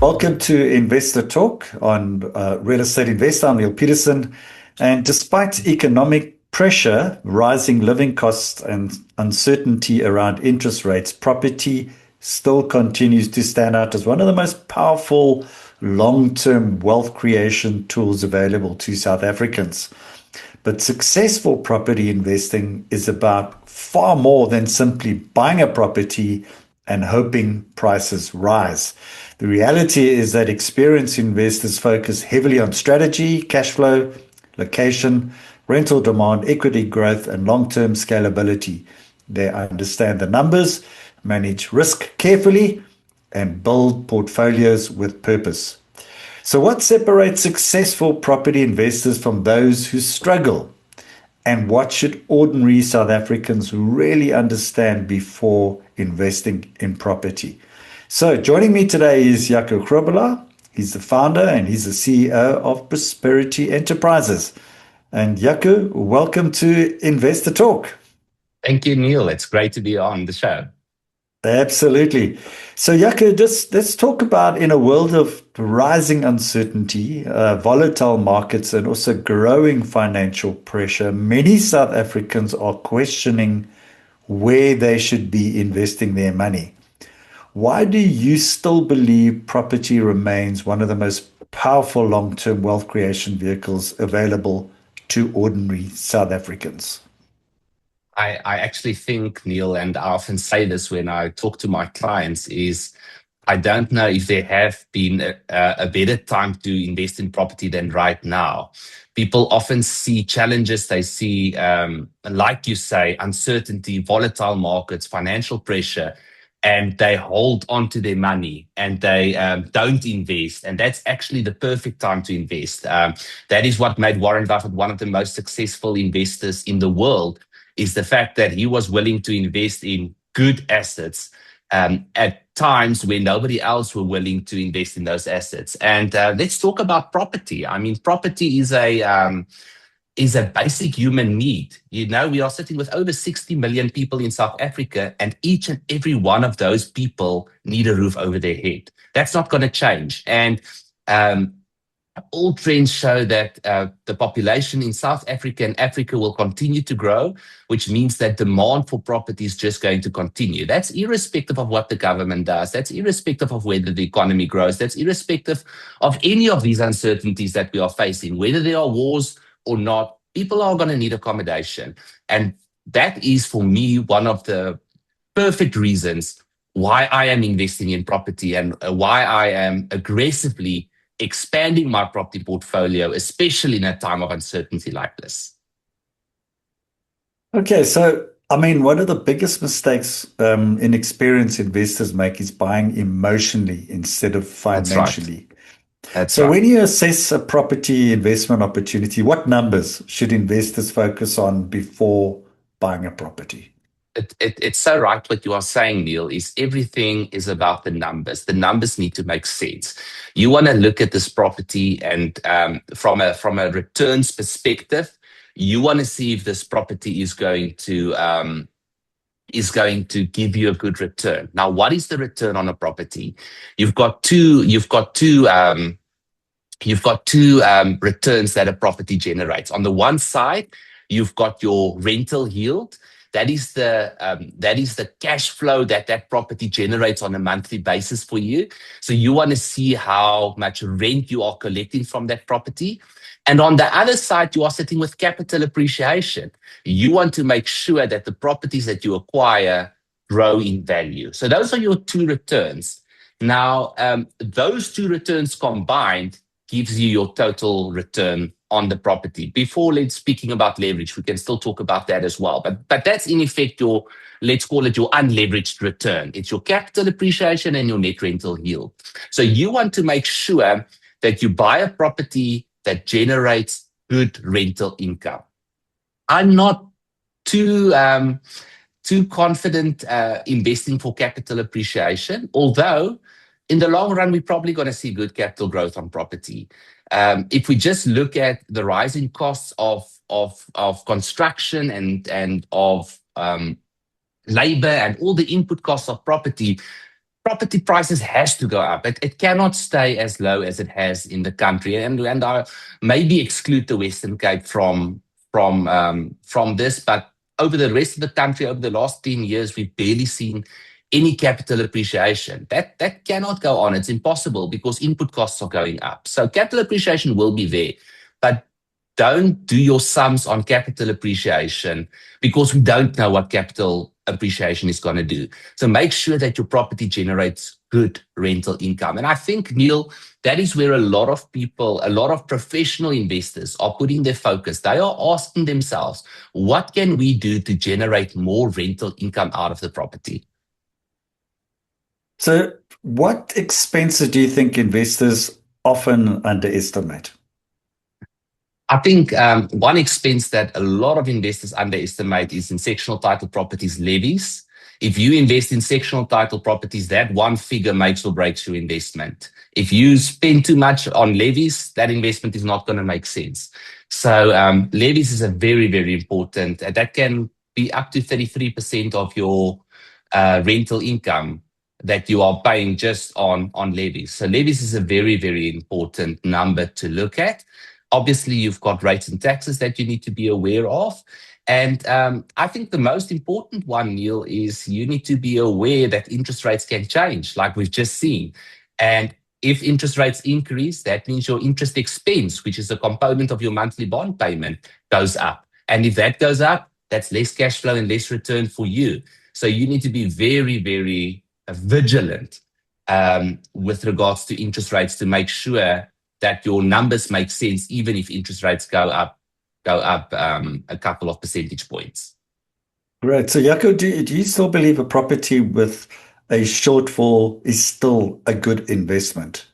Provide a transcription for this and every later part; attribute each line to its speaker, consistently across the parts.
Speaker 1: Welcome to Investor Talk on Real Estate Investor. I'm Neil Peterson. And despite economic pressure, rising living costs, and uncertainty around interest rates, property still continues to stand out as one of the most powerful long-term wealth creation tools available to South Africans. But successful property investing is about far more than simply buying a property and hoping prices rise. The reality is that experienced investors focus heavily on strategy, cash flow, location, rental demand, equity growth, and long-term scalability. They understand the numbers, manage risk carefully, and build portfolios with purpose. So what separates successful property investors from those who struggle? And what should ordinary South Africans really understand before investing in property? So joining me today is Jaco Grobelaar. He's the founder and he's the CEO of Prosperity Enterprises. And Jaco, welcome to Investor Talk.
Speaker 2: Thank you, Neil. It's great to be on the show.
Speaker 1: Absolutely. So Jaco, just let's talk about, in a world of rising uncertainty, volatile markets, and also growing financial pressure, many South Africans are questioning where they should be investing their money. Why do you still believe property remains one of the most powerful long-term wealth creation vehicles available to ordinary South Africans?
Speaker 2: I actually think, Neil, and I often say this when I talk to my clients, is I don't know if there have been a better time to invest in property than right now. People often see challenges. They see, like you say, uncertainty, volatile markets, financial pressure, and they hold on to their money and they don't invest. And that's actually the perfect time to invest. That is what made Warren Buffett one of the most successful investors in the world, is the fact that he was willing to invest in good assets at times when nobody else were willing to invest in those assets. And let's talk about property. I mean, property is a basic human need. You know, we are sitting with over 60 million people in South Africa, and each and every one of those people need a roof over their head. That's not going to change. And all trends show that the population in South Africa and Africa will continue to grow, which means that demand for property is just going to continue. That's irrespective of what the government does. That's irrespective of whether the economy grows. That's irrespective of any of these uncertainties that we are facing, whether there are wars or not. People are going to need accommodation. And that is, for me, one of the perfect reasons why I am investing in property and why I am aggressively expanding my property portfolio, especially in a time of uncertainty like this.
Speaker 1: Okay, so I mean, one of the biggest mistakes inexperienced investors make is buying emotionally instead of financially. So when you assess a property investment opportunity, what numbers should investors focus on before buying a property?
Speaker 2: It's so right what you are saying, Neil, is everything is about the numbers. The numbers need to make sense. You want to look at this property and from a returns perspective, you want to see if this property is going to give you a good return. Now, what is the return on a property? You've got two returns that a property generates. On the one side, you've got your rental yield. That is the cash flow that property generates on a monthly basis for you. So you want to see how much rent you are collecting from that property. And on the other side, you are sitting with capital appreciation. You want to make sure that the properties that you acquire grow in value. So those are your two returns. Now, those two returns combined gives you your total return on the property. Before speaking about leverage, we can still talk about that as well. But that's in effect your, let's call it your unleveraged return. It's your capital appreciation and your net rental yield. So you want to make sure that you buy a property that generates good rental income. I'm not too confident investing for capital appreciation, although in the long run, we're probably going to see good capital growth on property. If we just look at the rising costs of construction and of labor and all the input costs of property, property prices has to go up. It cannot stay as low as it has in the country. And I maybe exclude the Western Cape from this, but over the rest of the country, over the last 10 years, we've barely seen any capital appreciation. That cannot go on. It's impossible because input costs are going up. So capital appreciation will be there, but don't do your sums on capital appreciation because we don't know what capital appreciation is going to do. So make sure that your property generates good rental income. And I think, Neil, that is where a lot of people, a lot of professional investors are putting their focus. They are asking themselves, what can we do to generate more rental income out of the property?
Speaker 1: So what expenses do you think investors often underestimate?
Speaker 2: I think one expense that a lot of investors underestimate is in sectional title properties levies. If you invest in sectional title properties, that one figure makes or breaks your investment. If you spend too much on levies, that investment is not going to make sense. So levies is a very, very important. That can be up to 33% of your rental income that you are paying just on levies. So levies is a very, very important number to look at. Obviously, you've got rates and taxes that you need to be aware of. And I think the most important one, Neil, is you need to be aware that interest rates can change, like we've just seen. And if interest rates increase, that means your interest expense, which is a component of your monthly bond payment, goes up. And if that goes up, that's less cash flow and less return for you. So you need to be very, very vigilant with regards to interest rates to make sure that your numbers make sense, even if interest rates go up a couple of percentage points.
Speaker 1: Great. So, Jaco, do you still believe a property with a shortfall is still a good investment?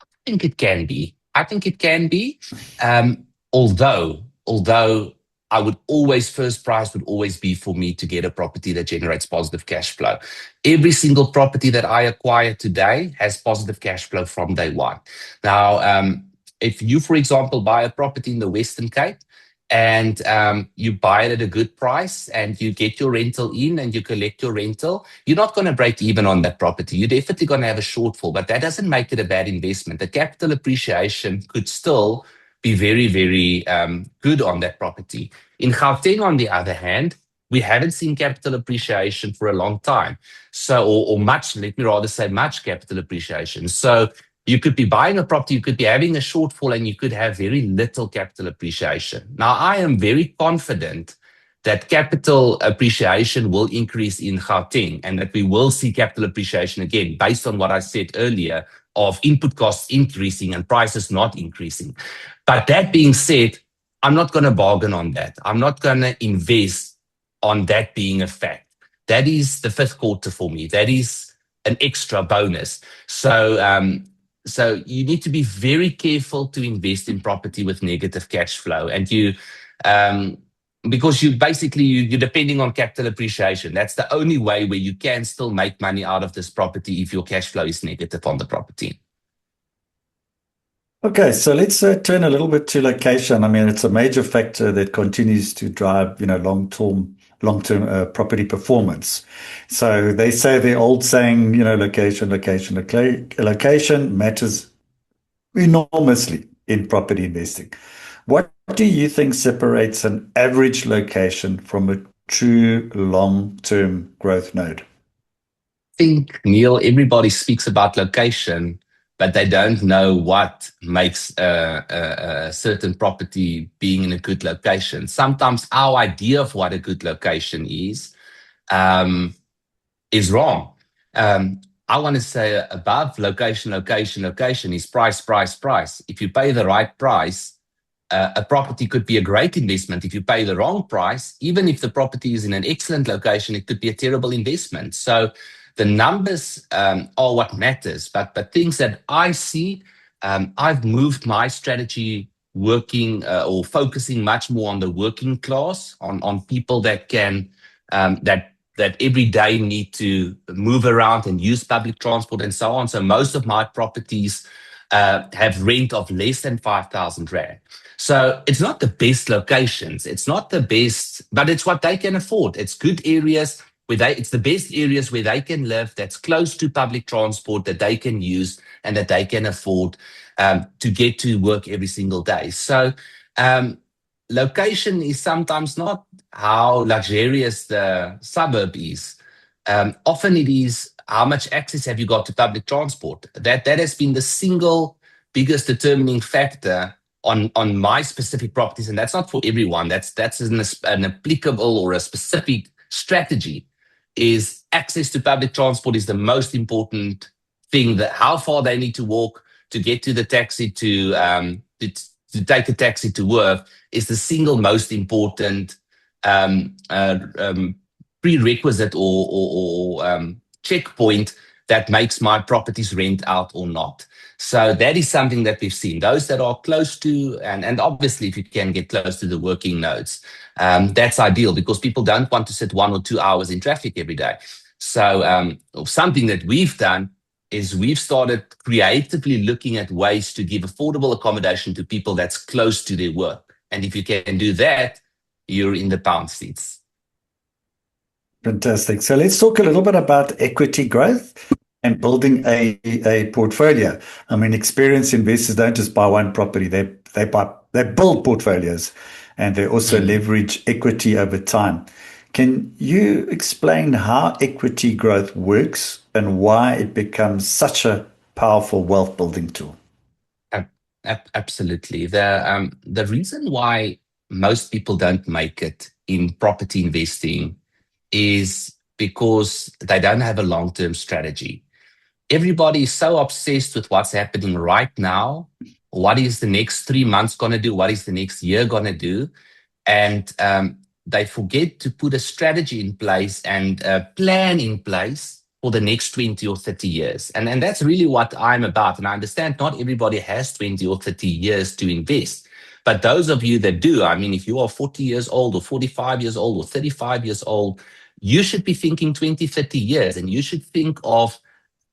Speaker 2: I think it can be. I think it can be. Although I would always, first prize would always be for me to get a property that generates positive cash flow. Every single property that I acquire today has positive cash flow from day one. Now, if you, for example, buy a property in the Western Cape and you buy it at a good price and you get your rental in and you collect your rental, you're not going to break even on that property. You're definitely going to have a shortfall, but that doesn't make it a bad investment. The capital appreciation could still be very, very good on that property. In Gauteng, on the other hand, we haven't seen capital appreciation for a long time. So, or much, let me rather say much capital appreciation. So you could be buying a property, you could be having a shortfall, and you could have very little capital appreciation. Now, I am very confident that capital appreciation will increase in Gauteng and that we will see capital appreciation again, based on what I said earlier of input costs increasing and prices not increasing. But that being said, I'm not going to bargain on that. I'm not going to invest on that being a fact. That is the fifth quarter for me. That is an extra bonus. So you need to be very careful to invest in property with negative cash flow. And because you're depending on capital appreciation. That's the only way where you can still make money out of this property if your cash flow is negative on the property.
Speaker 1: Okay, so let's turn a little bit to location. I mean, it's a major factor that continues to drive, long-term property performance. So they say the old saying, location matters enormously in property investing. What do you think separates an average location from a true long-term growth node?
Speaker 2: I think, Neil, everybody speaks about location, but they don't know what makes a certain property being in a good location. Sometimes our idea of what a good location is wrong. I want to say above location is price. If you pay the right price, a property could be a great investment. If you pay the wrong price, even if the property is in an excellent location, it could be a terrible investment. So the numbers are what matters, but things that I see, I've moved my strategy working or focusing much more on the working class, on people that can that every day need to move around and use public transport and so on. So most of my properties have rent of less than 5,000 Rand. So it's not the best locations, it's not the best, but it's what they can afford. It's good areas. it's the best areas where they can live, that's close to public transport that they can use and that they can afford to get to work every single day. So location is sometimes not how luxurious the suburb is. Often it is how much access have you got to public transport. That has been the single biggest determining factor on my specific properties, and that's not for everyone. That's an applicable or a specific strategy. Is access to public transport is the most important thing. That how far they need to walk to get to the taxi to take a taxi to work is the single most important prerequisite or checkpoint that makes my properties rent out or not. So that is something that we've seen. Those that are close to, and obviously if you can get close to the working nodes, that's ideal because people don't want to sit 1 or 2 hours in traffic every day. So something that we've done is we've started creatively looking at ways to give affordable accommodation to people that's close to their work. And if you can do that, you're in the pound seats.
Speaker 1: Fantastic. So let's talk a little bit about equity growth and building a portfolio. I mean, experienced investors don't just buy one property; they build portfolios, and they also leverage equity over time. Can you explain how equity growth works and why it becomes such a powerful wealth building tool?
Speaker 2: Absolutely. The reason why most people don't make it in property investing is because they don't have a long-term strategy. Everybody is so obsessed with what's happening right now. What is the next 3 months going to do? What is the next year going to do? And they forget to put a strategy in place and a plan in place for the next 20 or 30 years. And that's really what I'm about. And I understand not everybody has 20 or 30 years to invest. But those of you that do, I mean, if you are 40 years old or 45 years old or 35 years old, you should be thinking 20, 30 years, and you should think of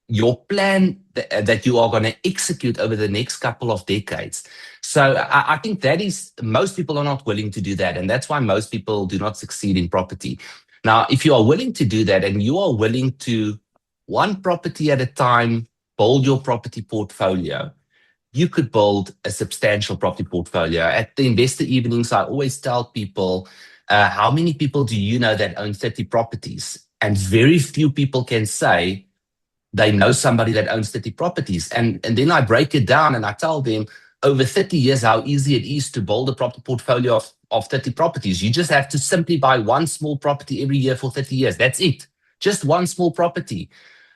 Speaker 2: your plan that you are going to execute over the next couple of decades. So I think that is, most people are not willing to do that. And that's why most people do not succeed in property. Now, if you are willing to do that and you are willing to, one property at a time, build your property portfolio, you could build a substantial property portfolio. At the investor evenings, I always tell people, how many people do you know that own 30 properties? And very few people can say they know somebody that owns 30 properties. And then I break it down and I tell them over 30 years how easy it is to build a property portfolio of 30 properties. You just have to simply buy one small property every year for 30 years. That's it. Just one small property.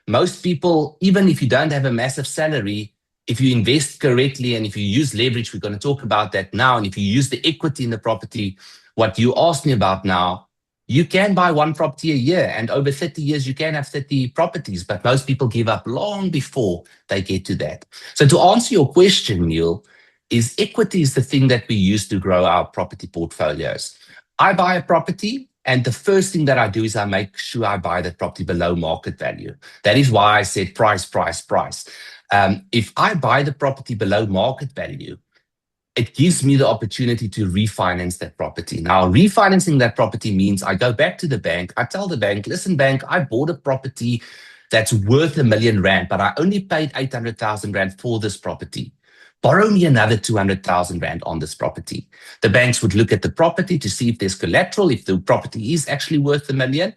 Speaker 2: Most people, even if you don't have a massive salary, if you invest correctly and if you use leverage, we're going to talk about that now, and if you use the equity in the property, what you asked me about now, you can buy one property a year, and over 30 years, you can have 30 properties, but most people give up long before they get to that. So to answer your question, Neil, is equity is the thing that we use to grow our property portfolios. I buy a property, and the first thing that I do is I make sure I buy that property below market value. That is why I said price, price, price. If I buy the property below market value, it gives me the opportunity to refinance that property. Now, refinancing that property means I go back to the bank. I tell the bank, listen, bank, I bought a property that's worth R1 million, but I only paid 800,000 Rand for this property. Borrow me another 200,000 Rand on this property. The banks would look at the property to see if there's collateral, if the property is actually worth R1 million.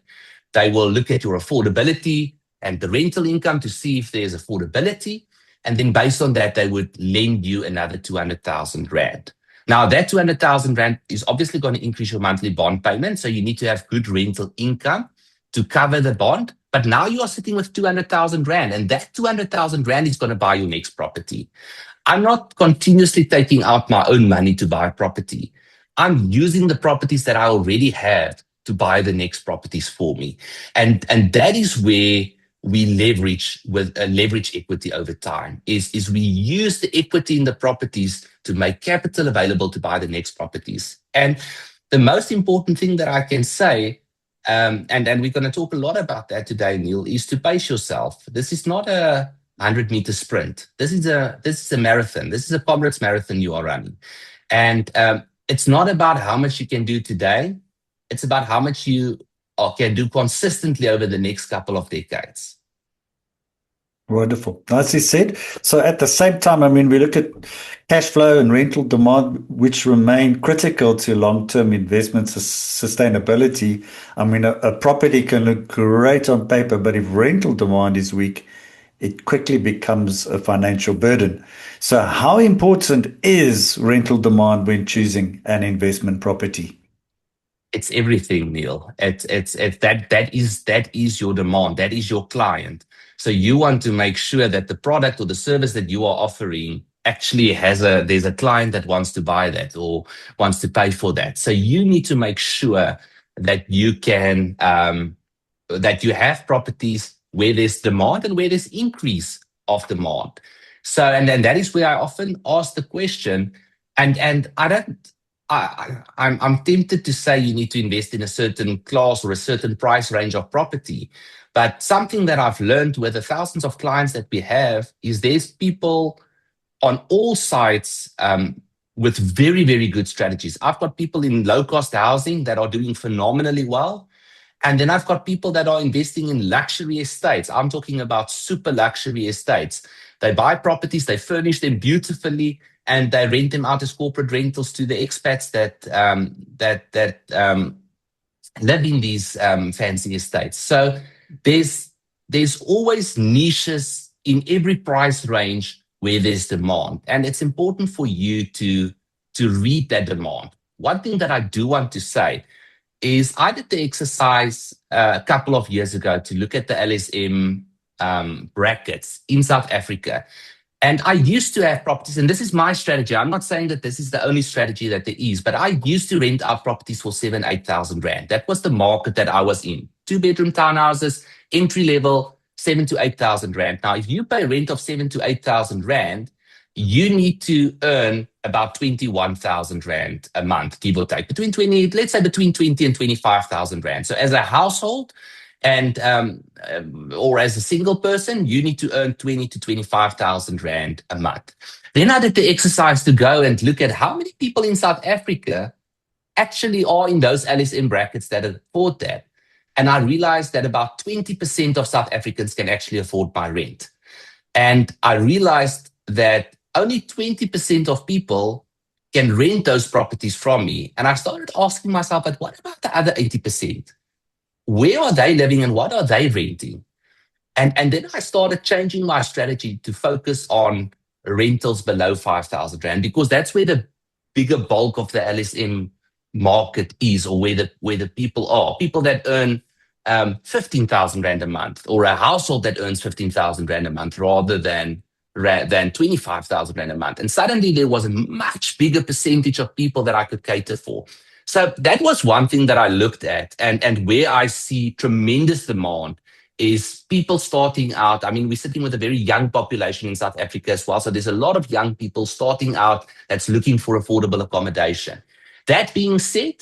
Speaker 2: They will look at your affordability and the rental income to see if there's affordability. And then based on that, they would lend you another 200,000 Rand. Now, that 200,000 Rand is obviously going to increase your monthly bond payment. So you need to have good rental income to cover the bond. But now you are sitting with 200,000 Rand, and that 200,000 Rand is going to buy your next property. I'm not continuously taking out my own money to buy a property. I'm using the properties that I already have to buy the next properties for me. And that is where we leverage equity over time, is we use the equity in the properties to make capital available to buy the next properties. And the most important thing that I can say, and we're going to talk a lot about that today, Neil, is to pace yourself. This is not a 100-meter sprint. This is a marathon. This is a Comrades marathon you are running. And it's not about how much you can do today. It's about how much you or can do consistently over the next couple of decades.
Speaker 1: Wonderful. Nicely said. So at the same time, I mean, we look at cash flow and rental demand, which remain critical to long-term investment sustainability. I mean, a property can look great on paper, but if rental demand is weak, it quickly becomes a financial burden. So how important is rental demand when choosing an investment property?
Speaker 2: It's everything, Neil. It's that is your demand. That is your client. So you want to make sure that the product or the service that you are offering actually there's a client that wants to buy that or wants to pay for that. So you need to make sure that you can that you have properties where there's demand and where there's increase of demand. So and then that is where I often ask the question, and I don't. I'm tempted to say you need to invest in a certain class or a certain price range of property. But something that I've learned with the thousands of clients that we have is there's people on all sides with very, very good strategies. I've got people in low cost housing that are doing phenomenally well. And then I've got people that are investing in luxury estates. I'm talking about super luxury estates. They buy properties, they furnish them beautifully, and they rent them out as corporate rentals to the expats that live in these fancy estates. So there's always niches in every price range where there's demand, and it's important for you to read that demand. One thing that I do want to say is I did the exercise a couple of years ago to look at the LSM brackets in South Africa. And I used to have properties, and this is my strategy. I'm not saying that this is the only strategy that there is, but I used to rent out properties for 7,000, 8,000 rand. That was the market that I was in. 2-bedroom townhouses, entry level, 7,000 to 8,000 rand. Now, if you pay rent of 7,000 to 8,000 rand, you need to earn about 21,000 rand a month, give or take. Let's say between 20 and 25,000 rand. So as a household, and or as a single person, you need to earn 20 to 25,000 rand a month. Then I did the exercise to go and look at how many people in South Africa actually are in those LSM brackets that afford that. And I realized that about 20% of South Africans can actually afford my rent. And I realized that only 20% of people can rent those properties from me. And I started asking myself, but what about the other 80%? Where are they living and what are they renting? And then I started changing my strategy to focus on rentals below 5,000 rand, because that's where the bigger bulk of the LSM market is, or where the people are. People that earn 15,000 rand a month, or a household that earns 15,000 rand a month, rather than 25,000 rand a month. And suddenly there was a much bigger percentage of people that I could cater for. So that was one thing that I looked at, and where I see tremendous demand is people starting out. I mean, we're sitting with a very young population in South Africa as well. So there's a lot of young people starting out that's looking for affordable accommodation. That being said,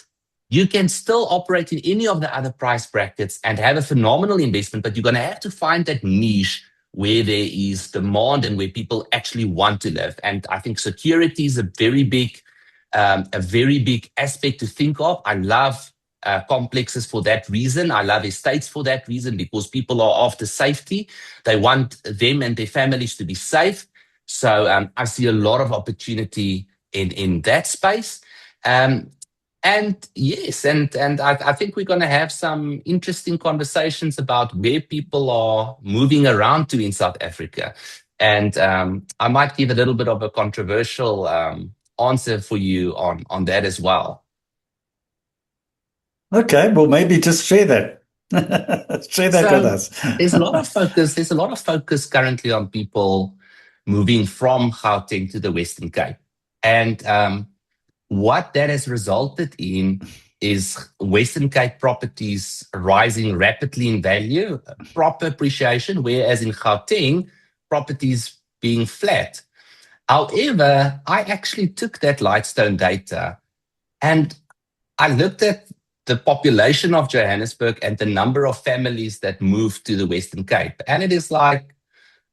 Speaker 2: you can still operate in any of the other price brackets and have a phenomenal investment, but you're going to have to find that niche where there is demand and where people actually want to live. And I think security is a very big aspect to think of. I love complexes for that reason. I love estates for that reason, because people are after safety. They want them and their families to be safe. So I see a lot of opportunity in that space. And yes, and I think we're going to have some interesting conversations about where people are moving around to in South Africa. And I might give a little bit of a controversial answer for you on that as well.
Speaker 1: Okay, well, maybe just share that. Share that with us.
Speaker 2: There's a lot of focus. There's a lot of focus currently on people moving from Gauteng to the Western Cape, and what that has resulted in is Western Cape properties rising rapidly in value, proper appreciation, whereas in Gauteng, properties being flat. However, I actually took that Lightstone data and I looked at the population of Johannesburg and the number of families that moved to the Western Cape. And it is like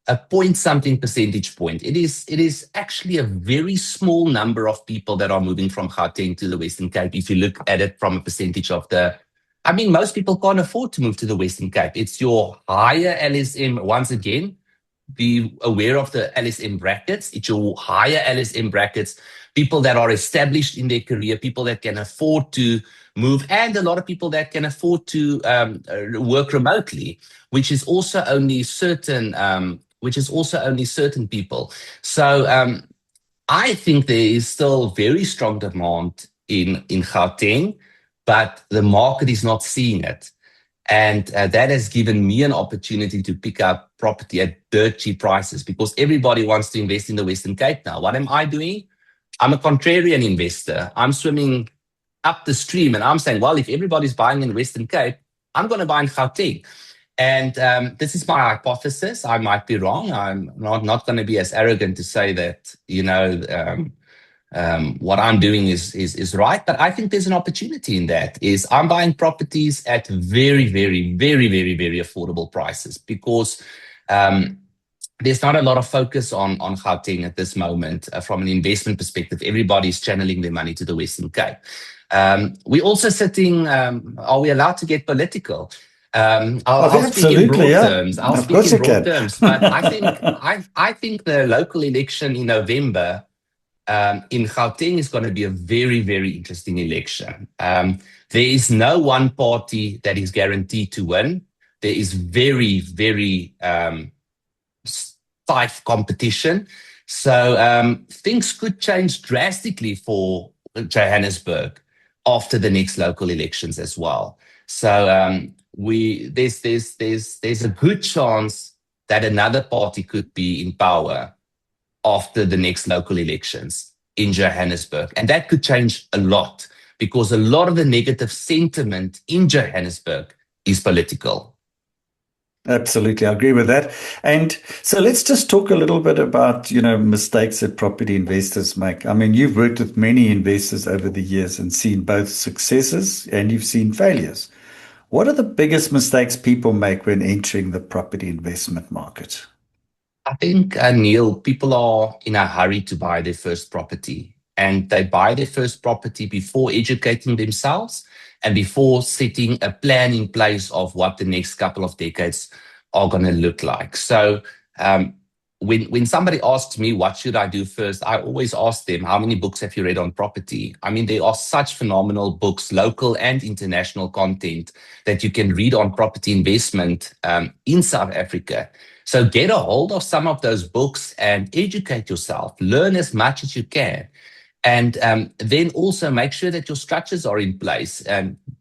Speaker 2: a point something percentage point. It is actually a very small number of people that are moving from Gauteng to the Western Cape, if you look at it from a percentage of the I mean, most people can't afford to move to the Western Cape. It's your higher LSM. Once again, be aware of the LSM brackets. It's your higher LSM brackets, people that are established in their career, people that can afford to move, and a lot of people that can afford to work remotely, which is also only certain. Which is also only certain people. So I think there is still very strong demand in Gauteng, but the market is not seeing it. And that has given me an opportunity to pick up property at dirt cheap prices because everybody wants to invest in the Western Cape now. What am I doing? I'm a contrarian investor. I'm swimming up the stream and I'm saying, well, if everybody's buying in Western Cape, I'm going to buy in Gauteng. And this is my hypothesis. I might be wrong. I'm not going to be as arrogant to say that, what I'm doing is right, but I think there's an opportunity in that. Is I'm buying properties at very, very, very, very, very affordable prices because there's not a lot of focus on Gauteng at this moment from an investment perspective. Everybody's channeling their money to the Western Cape. We're also sitting. Are we allowed to get political? I'll speak in broad terms. I'll speak in broad terms, but I think the local election in November in Gauteng is going to be a very, very interesting election. There is no one party that is guaranteed to win. There is very, very tight competition. So things could change drastically for Johannesburg after the next local elections as well. So there's a good chance that another party could be in power after the next local elections in Johannesburg. And that could change a lot because a lot of the negative sentiment in Johannesburg is political.
Speaker 1: Absolutely, I agree with that. And so let's just talk a little bit about, mistakes that property investors make. I mean, you've worked with many investors over the years and seen both successes and you've seen failures. What are the biggest mistakes people make when entering the property investment market?
Speaker 2: I think, Neil, people are in a hurry to buy their first property, and they buy their first property before educating themselves and before setting a plan in place of what the next couple of decades are going to look like. So when somebody asks me, what should I do first? I always ask them, how many books have you read on property? I mean, there are such phenomenal books, local and international content that you can read on property investment in South Africa. So get a hold of some of those books and educate yourself. Learn as much as you can. And then also make sure that your structures are in place.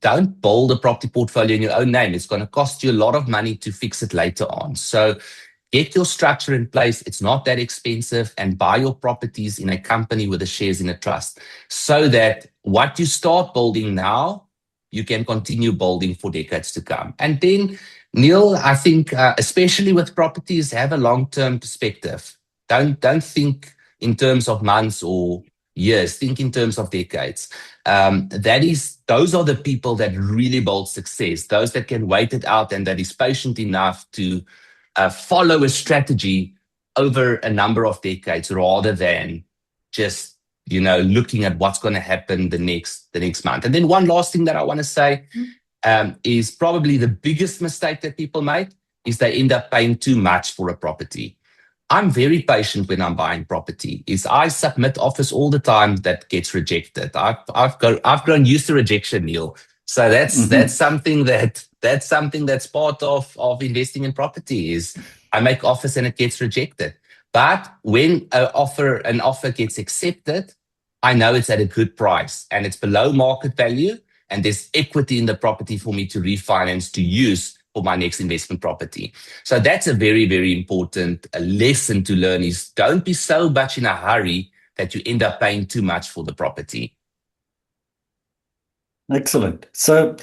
Speaker 2: Don't build a property portfolio in your own name. It's going to cost you a lot of money to fix it later on. So get your structure in place. It's not that expensive, and buy your properties in a company with the shares in a trust so that what you start building now, you can continue building for decades to come. And then, Neil, I think, especially with properties, have a long-term perspective. Don't think in terms of months or years. Think in terms of decades. Those are the people that really build success. Those that can wait it out and that is patient enough to follow a strategy over a number of decades rather than just looking at what's going to happen the next month. And then one last thing that I want to say is probably the biggest mistake that people make is they end up paying too much for a property. I'm very patient when I'm buying property. I submit offers all the time that gets rejected. I've grown used to rejection, Neil. So that's something that's part of investing in property. Is I make offers and it gets rejected. But when an offer gets accepted, I know it's at a good price and it's below market value, and there's equity in the property for me to refinance to use for my next investment property. So that's a very, very important lesson to learn, is don't be so much in a hurry that you end up paying too much for the property.
Speaker 1: Excellent. So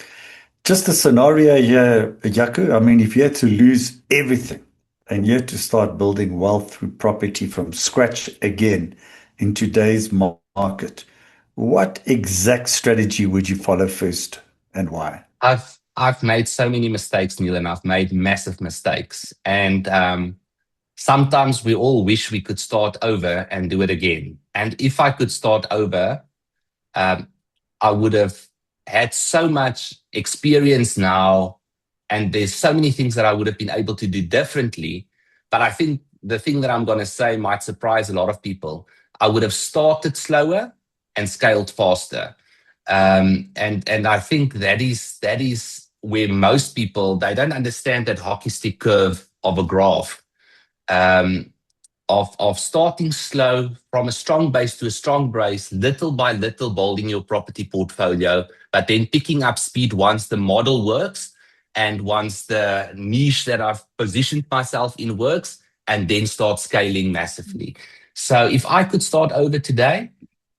Speaker 1: just a scenario here, Jaco. I mean, if you had to lose everything and you had to start building wealth through property from scratch again in today's market, what exact strategy would you follow first and why?
Speaker 2: I've made so many mistakes, Neil, and I've made massive mistakes. And sometimes we all wish we could start over and do it again. And if I could start over, I would have had so much experience now, and there's so many things that I would have been able to do differently. But I think the thing that I'm going to say might surprise a lot of people. I would have started slower and scaled faster. And I think that is where most people, they don't understand that hockey stick curve of a graph. Um, of starting slow from a strong base to a strong base, little by little building your property portfolio, but then picking up speed once the model works and once the niche that I've positioned myself in works, and then start scaling massively. So if I could start over today,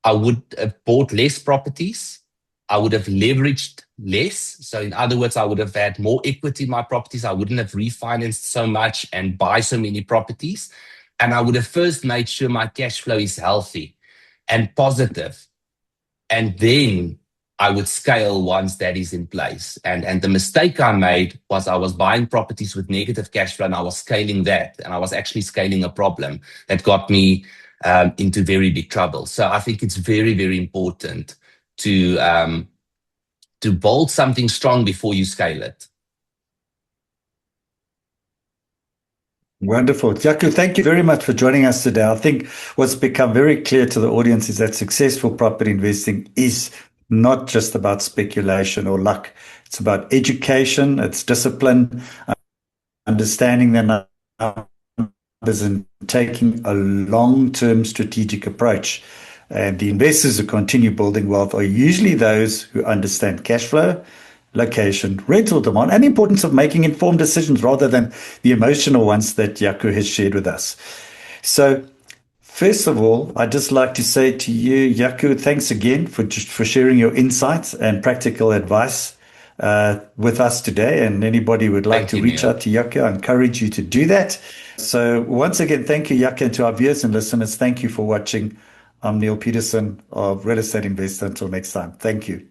Speaker 2: I would have bought less properties. I would have leveraged less. So in other words, I would have had more equity in my properties. I wouldn't have refinanced so much and buy so many properties. And I would have first made sure my cash flow is healthy and positive. And then I would scale once that is in place. And the mistake I made was I was buying properties with negative cash flow and I was scaling that. And I was actually scaling a problem that got me into very big trouble. So I think it's very, very important to build something strong before you scale it.
Speaker 1: Wonderful. Jaco, thank you very much for joining us today. I think what's become very clear to the audience is that successful property investing is not just about speculation or luck. It's about education, it's discipline, understanding the numbers, and taking a long-term strategic approach. And the investors who continue building wealth are usually those who understand cash flow, location, rental demand, and the importance of making informed decisions rather than the emotional ones that Jaco has shared with us. So, first of all, I'd just like to say to you, Jaco, thanks again for sharing your insights and practical advice with us today. And anybody who would like to reach out to Jaco, I encourage you to do that. So, once again, thank you, Jaco, and to our viewers and listeners, thank you for watching. I'm Neil Peterson of Real Estate Investor. Until next time, thank you.